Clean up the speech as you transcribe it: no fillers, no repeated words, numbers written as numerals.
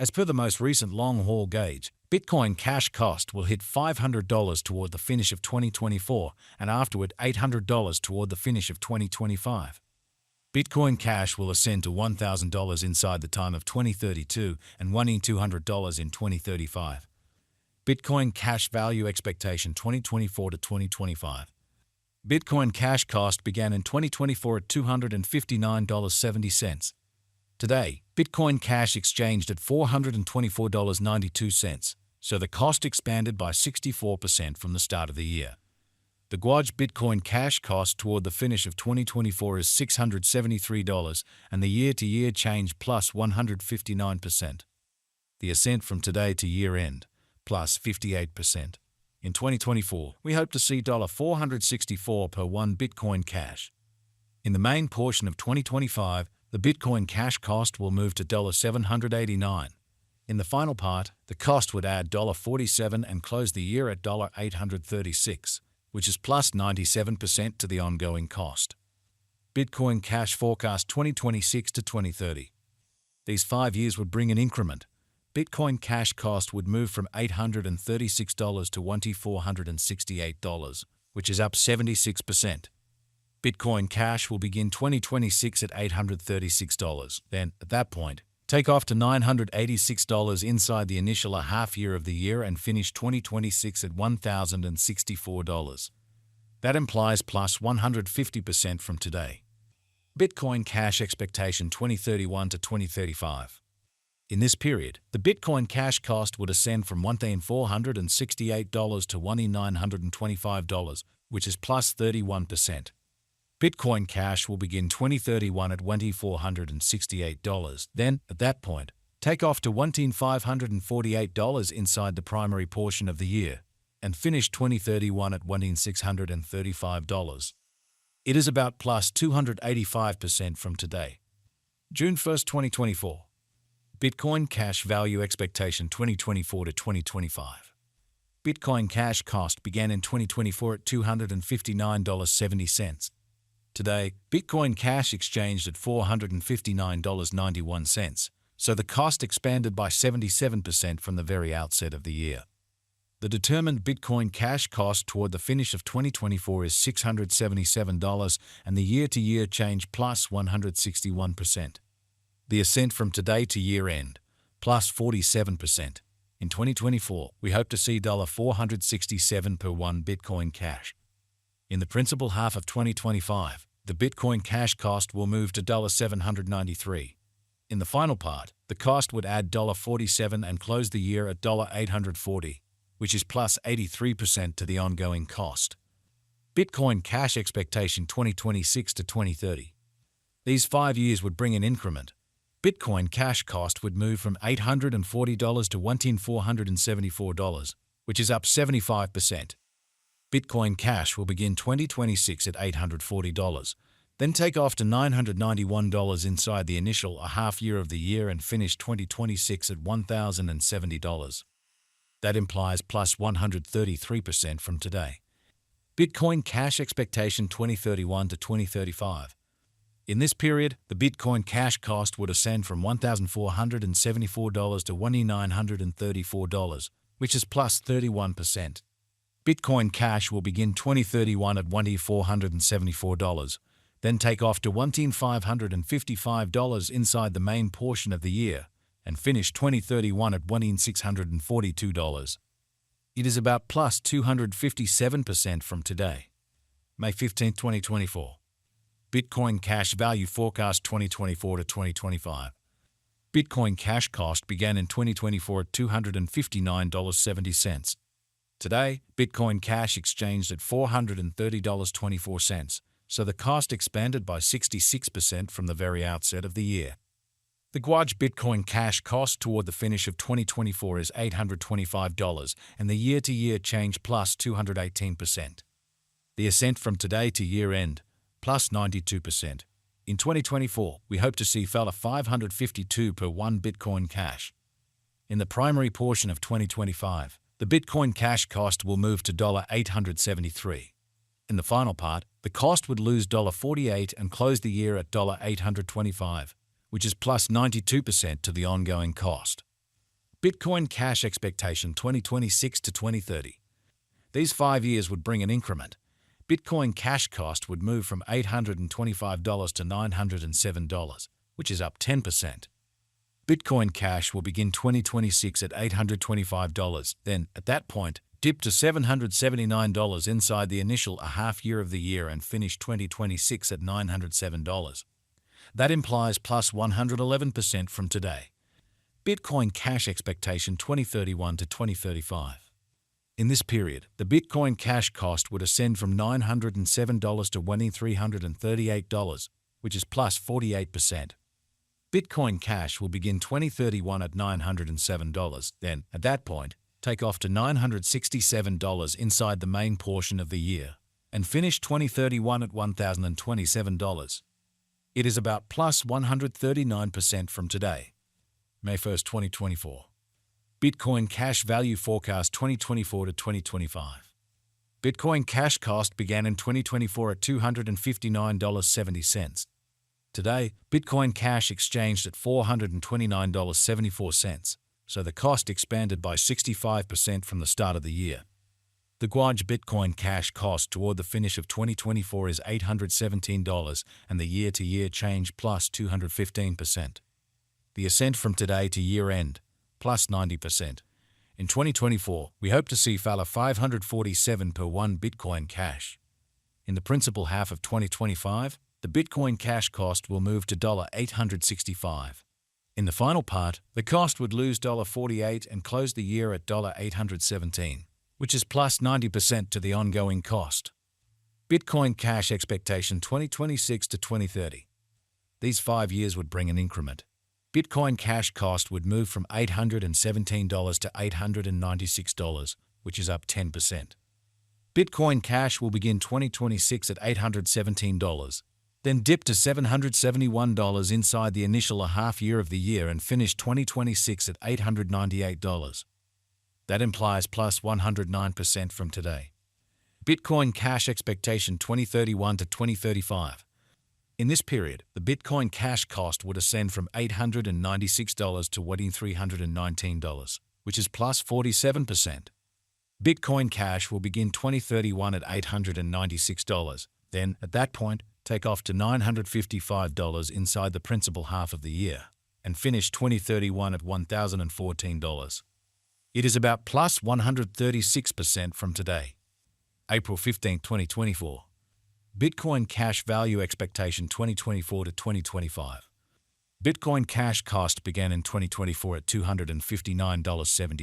As per the most recent long-haul gauge, Bitcoin cash cost will hit $500 toward the finish of 2024 and afterward $800 toward the finish of 2025. Bitcoin Cash will ascend to $1,000 inside the time of 2032 and $1,200 in 2035. Bitcoin Cash Value Expectation 2024 to 2025. Bitcoin Cash cost began in 2024 at $259.70. Today, Bitcoin Cash exchanged at $424.92, so the cost expanded by 64% from the start of the year. The Guaj Bitcoin Cash cost toward the finish of 2024 is $673, and the year-to-year change plus 159%. The ascent from today to year-end, plus 58%. In 2024, we hope to see $464 per 1 Bitcoin Cash. In the main portion of 2025, the Bitcoin Cash cost will move to $789. In the final part, the cost would add $47 and close the year at $836. Which is plus 97% to the ongoing cost. Bitcoin Cash forecast 2026 to 2030. These 5 years would bring an increment. Bitcoin Cash cost would move from $836 to $1,468, which is up 76%. Bitcoin Cash will begin 2026 at $836. Then, at that point, take off to $986 inside the initial half year of the year and finish 2026 at $1,064. That implies plus 150% from today. Bitcoin Cash expectation 2031 to 2035. In this period, the Bitcoin Cash cost would ascend from $1,468 to $1,925, which is plus 31%. Bitcoin Cash will begin 2031 at $1,468. Then, at that point, take off to $1,548 inside the primary portion of the year and finish 2031 at $1,635. It is about plus 285% from today. June 1st, 2024. Bitcoin Cash Value Expectation 2024 to 2025. Bitcoin Cash cost began in 2024 at $259.70. Today, Bitcoin Cash exchanged at $459.91, so the cost expanded by 77% from the very outset of the year. The determined Bitcoin Cash cost toward the finish of 2024 is $677, and the year-to-year change plus 161%. The ascent from today to year-end, plus 47%. In 2024, we hope to see $467 per 1 Bitcoin Cash. In the principal half of 2025, the Bitcoin Cash cost will move to $793. In the final part, the cost would add $47 and close the year at $840, which is plus 83% to the ongoing cost. Bitcoin Cash expectation 2026 to 2030. These 5 years would bring an increment. Bitcoin Cash cost would move from $840 to $1,474, which is up 75%. Bitcoin Cash will begin 2026 at $840, then take off to $991 inside the initial half year of the year and finish 2026 at $1,070. That implies plus 133% from today. Bitcoin Cash expectation 2031 to 2035. In this period, the Bitcoin Cash cost would ascend from $1,474 to $1,934, which is plus 31%. Bitcoin Cash will begin 2031 at $1,474, then take off to $1,555 inside the main portion of the year, and finish 2031 at $1,642. It is about plus 257% from today. May 15, 2024. Bitcoin Cash Value Forecast 2024 to 2025. Bitcoin Cash cost began in 2024 at $259.70. Today, Bitcoin Cash exchanged at $430.24, so the cost expanded by 66% from the very outset of the year. The Guaj Bitcoin Cash cost toward the finish of 2024 is $825, and the year-to-year change plus 218%. The ascent from today to year-end, plus 92%. In 2024, we hope to see $552 per 1 Bitcoin Cash. In the primary portion of 2025, the Bitcoin Cash cost will move to $873. In the final part, the cost would lose $48 and close the year at $825, which is plus 92% to the ongoing cost. Bitcoin cash expectation 2026 to 2030. These 5 years would bring an increment. Bitcoin cash cost would move from $825 to $907, which is up 10%. Bitcoin Cash will begin 2026 at $825, then, at that point, dip to $779 inside the initial half year of the year and finish 2026 at $907. That implies plus 111% from today. Bitcoin Cash expectation 2031 to 2035. In this period, the Bitcoin Cash cost would ascend from $907 to $1,338, which is plus 48%. Bitcoin Cash will begin 2031 at $907, then, at that point, take off to $967 inside the main portion of the year, and finish 2031 at $1,027. It is about plus 139% from today. May 1st, 2024. Bitcoin Cash Value Forecast 2024 to 2025. Bitcoin Cash cost began in 2024 at $259.70. Today, Bitcoin Cash exchanged at $429.74, so the cost expanded by 65% from the start of the year. The Guaj Bitcoin Cash cost toward the finish of 2024 is $817, and the year-to-year change plus 215%. The ascent from today to year-end, plus 90%. In 2024, we hope to see falla 547 per 1 Bitcoin Cash. In the principal half of 2025, the Bitcoin Cash cost will move to $865. In the final part, the cost would lose $48 and close the year at $817, which is plus 90% to the ongoing cost. Bitcoin Cash expectation 2026 to 2030. These 5 years would bring an increment. Bitcoin Cash cost would move from $817 to $896, which is up 10%. Bitcoin Cash will begin 2026 at $817, then dip to $771 inside the initial half year of the year and finish 2026 at $898. That implies plus 109% from today. Bitcoin Cash expectation 2031 to 2035. In this period, the Bitcoin Cash cost would ascend from $896 to $1,319, which is plus 47%. Bitcoin Cash will begin 2031 at $896, then, at that point, take off to $955 inside the principal half of the year, and finish 2031 at $1,014. It is about plus 136% from today. April 15, 2024. Bitcoin Cash Value Expectation 2024 to 2025. Bitcoin Cash cost began in 2024 at $259.70.